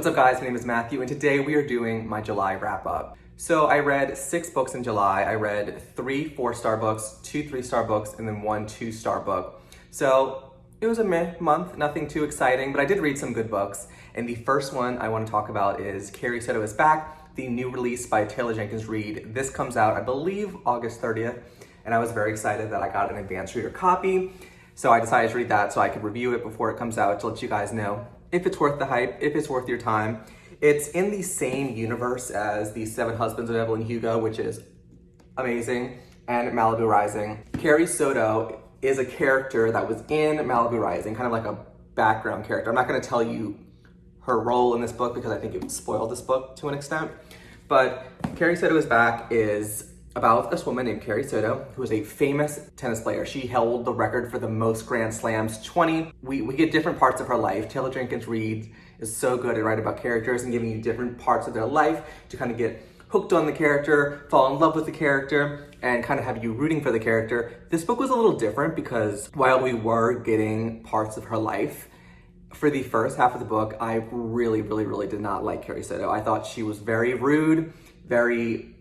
What's up guys, my name is Matthew and today we are doing my July wrap up. So I read 6 books in July. I read 3 4-star books, 2 3-star books, and then 1 2-star book. So it was a meh month, nothing too exciting, but I did read some good books. And the first one I want to talk about is Carrie Soto Is Back, the new release by Taylor Jenkins Reid. This comes out, I believe, August 30th, and I was very excited that I got an advanced reader copy. So I decided to read that so I could review it before it comes out to let you guys know if it's worth the hype, if it's worth your time. It's in the same universe as The 7 Husbands of Evelyn Hugo, which is amazing, and Malibu Rising. Carrie Soto is a character that was in Malibu Rising, kind of like a background character. I'm not gonna tell you her role in this book because I think it would spoil this book to an extent. But Carrie Soto Is Back is about this woman named Carrie Soto, who is a famous tennis player. She held the record for the most Grand Slams, 20. We get different parts of her life. Taylor Jenkins Reid is so good at writing about characters and giving you different parts of their life to kind of get hooked on the character, fall in love with the character, and kind of have you rooting for the character. This book was a little different because while we were getting parts of her life, for the first half of the book, I really did not like Carrie Soto. I thought she was very rude, very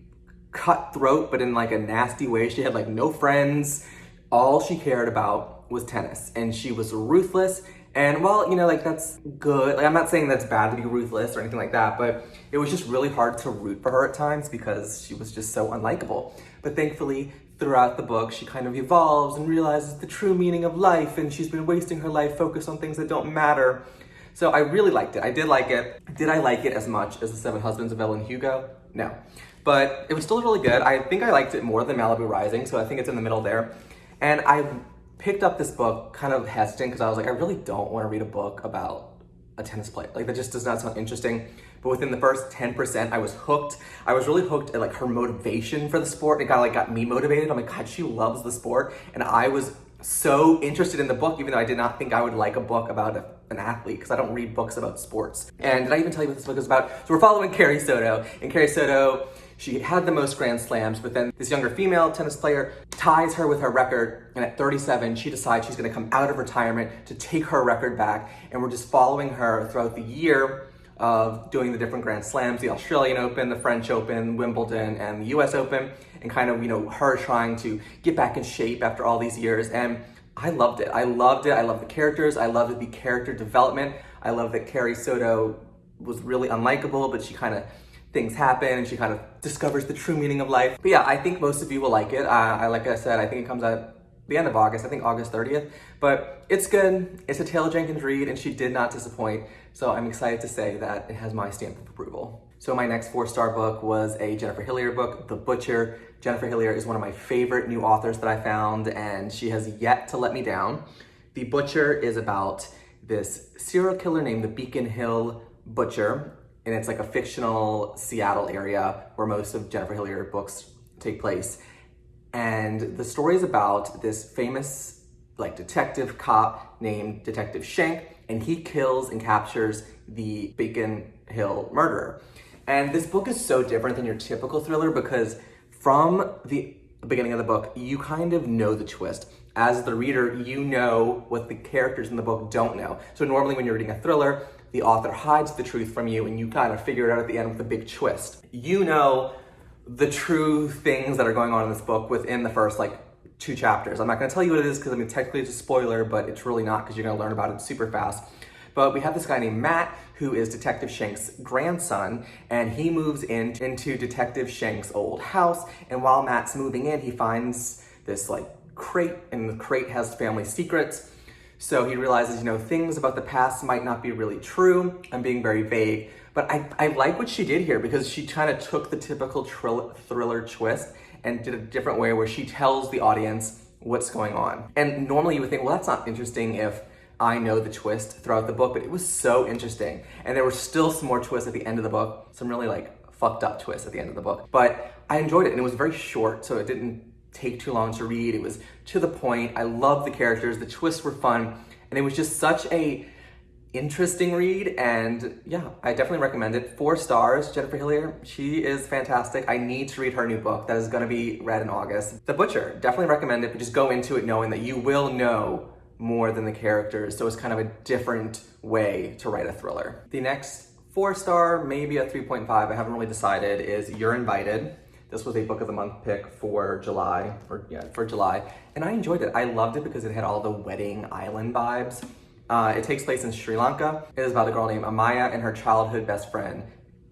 cutthroat, but in like a nasty way. She had like no friends. All she cared about was tennis, and she was ruthless. And while, you know, like that's good, like I'm not saying that's bad to be ruthless or anything like that, but it was just really hard to root for her at times because she was just so unlikable. But thankfully, throughout the book, she kind of evolves and realizes the true meaning of life, and she's been wasting her life focused on things that don't matter. So I really liked it. I did like it. Did I like it as much as The 7 Husbands of Evelyn Hugo? No. But it was still really good. I think I liked it more than Malibu Rising, so I think it's in the middle there. And I picked up this book kind of hesitant because I was like, I really don't want to read a book about a tennis player. Like, that just does not sound interesting. But within the first 10%, I was hooked. I was really hooked at like her motivation for the sport. It got me motivated. I'm like, God, she loves the sport. And I was so interested in the book, even though I did not think I would like a book about an athlete, because I don't read books about sports. And did I even tell you what this book is about? So we're following Carrie Soto, and Carrie Soto, she had the most Grand Slams, but then this younger female tennis player ties her with her record, and at 37, she decides she's gonna come out of retirement to take her record back, and we're just following her throughout the year of doing the different Grand Slams, the Australian Open, the French Open, Wimbledon, and the US Open, and kind of, you know, her trying to get back in shape after all these years. And I loved it. I loved it. I loved the characters. I loved the character development. I love that Carrie Soto was really unlikable, but she kind of, things happen and she kind of discovers the true meaning of life. But yeah, I think most of you will like it. Like I said, I think it comes out the end of August, I think August 30th, but it's good. It's a Taylor Jenkins Reid, and she did not disappoint. So I'm excited to say that it has my stamp of approval. So my next 4-star book was a Jennifer Hillier book, The Butcher. Jennifer Hillier is one of my favorite new authors that I found, and she has yet to let me down. The Butcher is about this serial killer named the Beacon Hill Butcher, and it's like a fictional Seattle area where most of Jennifer Hillier books take place. And the story is about this famous like detective cop named Detective Shank, and he kills and captures the Beacon Hill murderer. And this book is so different than your typical thriller because from the beginning of the book, you kind of know the twist. As the reader, you know what the characters in the book don't know. So normally when you're reading a thriller, the author hides the truth from you and you kind of figure it out at the end with a big twist. You know the true things that are going on in this book within the first like 2 chapters. I'm not gonna tell you what it is because I mean technically it's a spoiler, but it's really not because you're gonna learn about it super fast. But we have this guy named Matt who is Detective Shank's grandson, and he moves into Detective Shank's old house. And while Matt's moving in, he finds this like crate, and the crate has family secrets. So he realizes, you know, things about the past might not be really true. I'm being very vague, but I like what she did here because she kind of took the typical thriller twist and did a different way where she tells the audience what's going on. And normally you would think, well, that's not interesting if I know the twist throughout the book, but it was so interesting. And there were still some more twists at the end of the book, some really like fucked up twists at the end of the book. But I enjoyed it, and it was very short, so it didn't take too long to read. It was to the point. I loved the characters, the twists were fun, and it was just such a interesting read. And yeah, I definitely recommend it. 4 stars, Jennifer Hillier, she is fantastic. I need to read her new book that is gonna be read in August. The Butcher, definitely recommend it, but just go into it knowing that you will know more than the characters, so it's kind of a different way to write a thriller. The next 4-star, maybe a 3.5, I haven't really decided, is You're Invited. This was a book of the month pick for July, and I enjoyed it. I loved it because it had all the wedding island vibes. It takes place in Sri Lanka. It is about a girl named Amaya and her childhood best friend.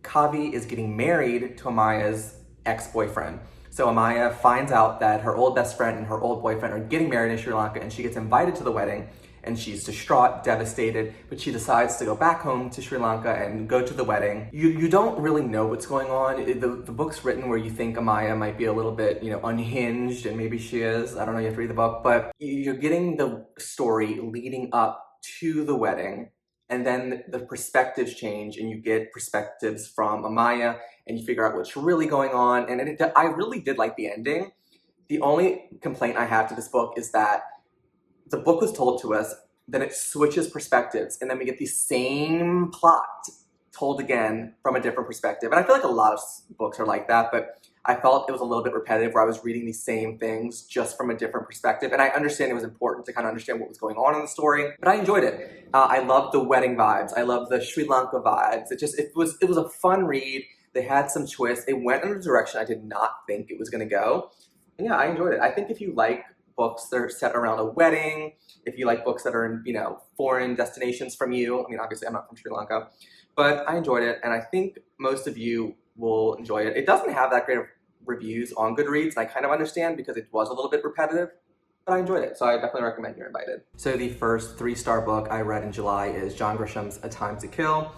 Kavi is getting married to Amaya's ex-boyfriend. So Amaya finds out that her old best friend and her old boyfriend are getting married in Sri Lanka, and she gets invited to the wedding, and she's distraught, devastated, but she decides to go back home to Sri Lanka and go to the wedding. You don't really know what's going on. The book's written where you think Amaya might be a little bit, unhinged, and maybe she is. I don't know, you have to read the book, but you're getting the story leading up to the wedding, and then the perspectives change, and you get perspectives from Amaya, and you figure out what's really going on, and I really did like the ending. The only complaint I have to this book is that the book was told to us, then it switches perspectives, and then we get the same plot told again from a different perspective. And I feel like a lot of books are like that, but I felt it was a little bit repetitive where I was reading these same things just from a different perspective. And I understand it was important to kind of understand what was going on in the story, but I enjoyed it. I loved the wedding vibes. I loved the Sri Lanka vibes. It was a fun read. They had some twists. It went in a direction I did not think it was going to go. And yeah, I enjoyed it. I think if you like books that are set around a wedding, if you like books that are in, foreign destinations from you, obviously I'm not from Sri Lanka, but I enjoyed it, and I think most of you will enjoy it. It doesn't have that great of reviews on Goodreads, and I kind of understand because it was a little bit repetitive, but I enjoyed it, so I definitely recommend You're Invited. So the first 3-star book I read in July is John Grisham's A Time to Kill.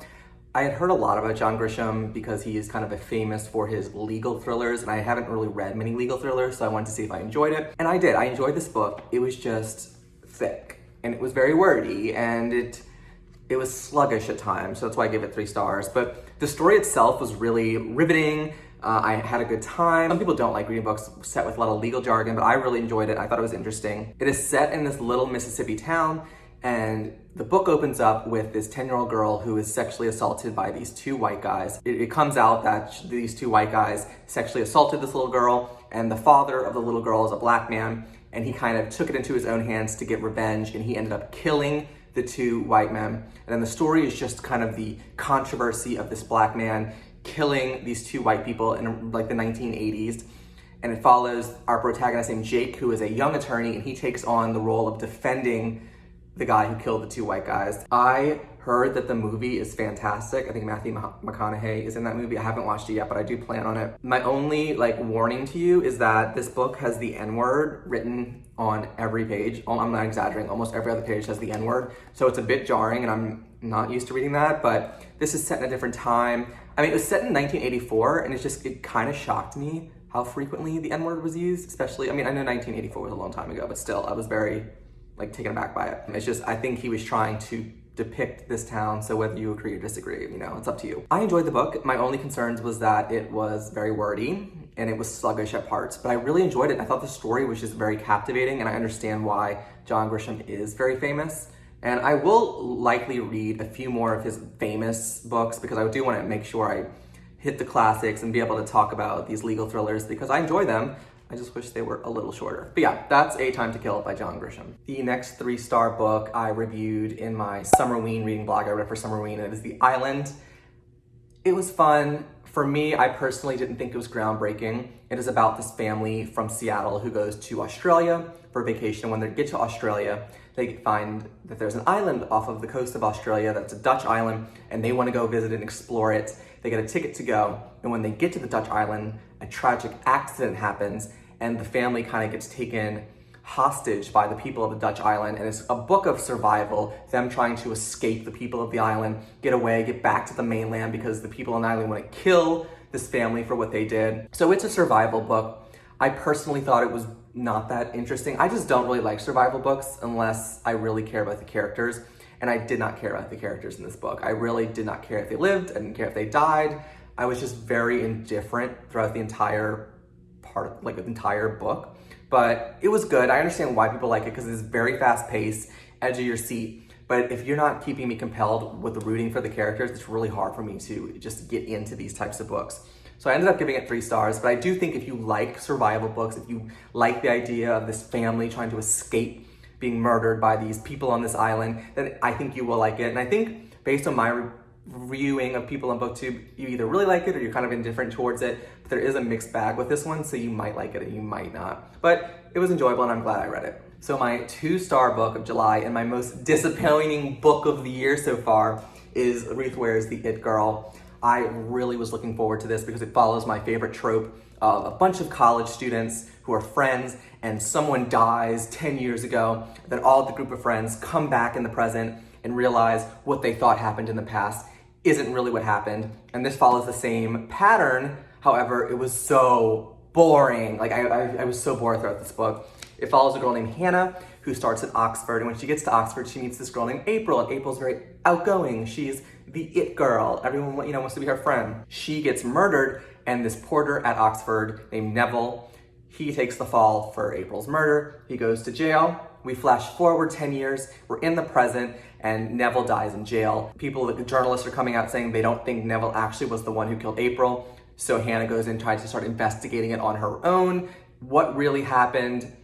I had heard a lot about John Grisham because he is kind of famous for his legal thrillers, and I haven't really read many legal thrillers, so I wanted to see if I enjoyed it. And I did. I enjoyed this book. It was just thick, and it was very wordy, and it was sluggish at times, so that's why I gave it 3 stars. But the story itself was really riveting. I had a good time. Some people don't like reading books set with a lot of legal jargon, but I really enjoyed it. I thought it was interesting. It is set in this little Mississippi town, and the book opens up with this 10-year-old girl who is sexually assaulted by these 2 white guys. It comes out that these 2 white guys sexually assaulted this little girl, and the father of the little girl is a black man, and he kind of took it into his own hands to get revenge, and he ended up killing the 2 white men. And then the story is just kind of the controversy of this black man killing these 2 white people in like the 1980s. And it follows our protagonist named Jake, who is a young attorney, and he takes on the role of defending the guy who killed the 2 white guys. I heard that the movie is fantastic. I think Matthew McConaughey is in that movie. I haven't watched it yet, but I do plan on it. My only warning to you is that this book has the N-word written on every page. I'm not exaggerating, almost every other page has the N-word. So it's a bit jarring, and I'm not used to reading that, but this is set in a different time. It was set in 1984, and it kind of shocked me how frequently the N-word was used, especially, I know 1984 was a long time ago, but still, I was very taken aback by it. It's just, I think he was trying to depict this town, so whether you agree or disagree, it's up to you. I enjoyed the book. My only concerns was that it was very wordy and it was sluggish at parts, but I really enjoyed it. I thought the story was just very captivating, and I understand why John Grisham is very famous. And I will likely read a few more of his famous books because I do want to make sure I hit the classics and be able to talk about these legal thrillers because I enjoy them. I just wish they were a little shorter. But yeah, that's A Time to Kill by John Grisham. The next 3-star book I reviewed in my Summerween reading blog. I read for Summerween, and it is The Island. It was fun. For me, I personally didn't think it was groundbreaking. It is about this family from Seattle who goes to Australia for vacation. When they get to Australia, they find that there's an island off of the coast of Australia that's a Dutch island, and they want to go visit and explore it. They get a ticket to go, and when they get to the Dutch island, a tragic accident happens, and the family kind of gets taken hostage by the people of the Dutch island, and it's a book of survival, them trying to escape the people of the island, get away, get back to the mainland because the people on the island want to kill this family for what they did. So it's a survival book. I personally thought it was not that interesting. I just don't really like survival books unless I really care about the characters, and I did not care about the characters in this book. I really did not care if they lived, I didn't care if they died. I was just very indifferent throughout the entire the entire book, but it was good. I understand why people like it because it's very fast-paced, edge of your seat, but if you're not keeping me compelled with the rooting for the characters, it's really hard for me to just get into these types of books. So I ended up giving it 3 stars, but I do think if you like survival books, if you like the idea of this family trying to escape being murdered by these people on this island, then I think you will like it. And I think based on my viewing of people on BookTube, you either really like it or you're kind of indifferent towards it. But there is a mixed bag with this one, so you might like it and you might not. But it was enjoyable and I'm glad I read it. So my 2-star book of July and my most disappointing book of the year so far is Ruth Ware's The It Girl. I really was looking forward to this because it follows my favorite trope of a bunch of college students who are friends and someone dies 10 years ago. Then all the group of friends come back in the present and realize what they thought happened in the past isn't really what happened. And this follows the same pattern. However, it was so boring. Like I was so bored throughout this book. It follows a girl named Hannah who starts at Oxford. And when she gets to Oxford, she meets this girl named April. And April's very outgoing. She's the it girl. Everyone, wants to be her friend. She gets murdered, and this porter at Oxford named Neville, he takes the fall for April's murder. He goes to jail. We flash forward 10 years. We're in the present, and Neville dies in jail. The journalists are coming out saying they don't think Neville actually was the one who killed April. So Hannah goes in and tries to start investigating it on her own. What really happened?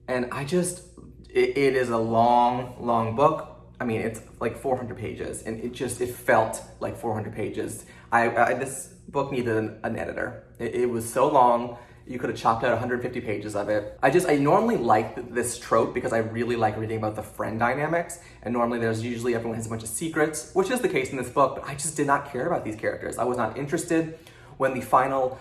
And it is a long book. I mean, it's like 400 pages, and it felt like 400 pages. This book needed an editor. It was so long. You could have chopped out 150 pages of it. I normally like this trope because I really like reading about the friend dynamics, and normally there's usually everyone has a bunch of secrets, which is the case in this book, but I just did not care about these characters. I was not interested. When the final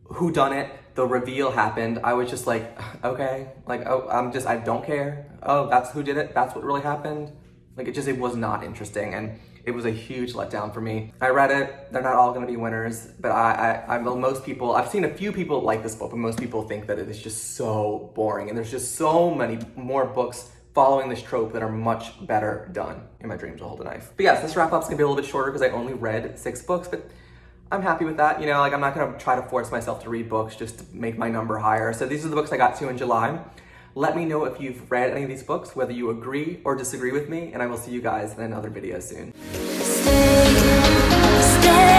whodunit, the reveal happened, I was just like, okay, like, oh, I don't care. Oh, that's who did it? That's what really happened? Like, it was not interesting, and it was a huge letdown for me. I read it. They're not all gonna be winners, but I've seen a few people like this book, but most people think that it is just so boring, and there's just so many more books following this trope that are much better done. In My Dreams Will Hold a Knife. But yes, this wrap-up's gonna be a little bit shorter because I only read 6 books, but I'm happy with that. I'm not gonna try to force myself to read books just to make my number higher. So these are the books I got to in July. Let me know if you've read any of these books, whether you agree or disagree with me, and I will see you guys in another video soon. Stay